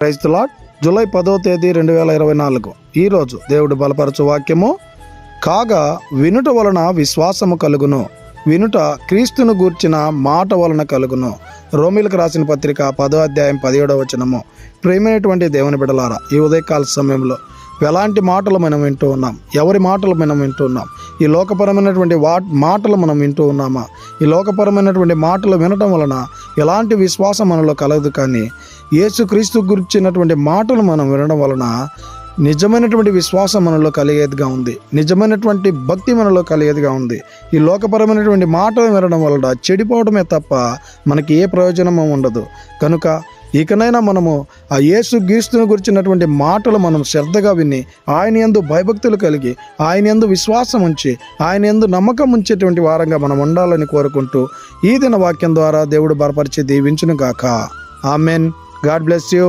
Praise the lord. July 10వ తేదీ 2024. ఈరోజు దేవుడు బలపరచు వాక్యము, కాగా వినుట వలన విశ్వాసము కలుగును, వినుట క్రీస్తును గూర్చిన మాట వలన కలుగును. రోమీలకు రాసిన పత్రిక 10వ అధ్యాయం 17వ వచనము. ప్రియమైనటువంటి దేవుని బిడ్డలారా, ఈ ఉదయకాల సమయంలో ఎలాంటి మాటలు మనం వింటూ ఉన్నాం? ఎవరి మాటలు మనం వింటూ ఉన్నాం? ఈ లోకపరమైనటువంటి మాటలు మనం వింటూ ఉన్నామా? ఈ లోకపరమైనటువంటి మాటలు వినటం వలన ఎలాంటి విశ్వాసం మనలో కలగదు. కానీ యేసుక్రీస్తు గురించినటువంటి మాటలు మనం వినడం వలన నిజమైనటువంటి విశ్వాసం మనలో కలిగేదిగా ఉంది, నిజమైనటువంటి భక్తి మనలో కలిగేదిగా ఉంది. ఈ లోకపరమైనటువంటి మాటలు వినడం వలన చెడిపోవడమే తప్ప మనకి ఏ ప్రయోజనము ఉండదు. కనుక ఇకనైనా మనము ఆ యేసుక్రీస్తుని గురించినటువంటి మాటలు మనం శ్రద్ధగా విని ఆయన యందు భయభక్తులు కలిగి ఆయన యందు విశ్వాసం ఉంచి ఆయన యందు నమ్మకం ఉంచేటువంటి వారంగా మనం ఉండాలని కోరుకుంటూ ఈ దిన వాక్యం ద్వారా దేవుడు బలపరిచి దీవించును గాక. ఆమెన్. God bless you.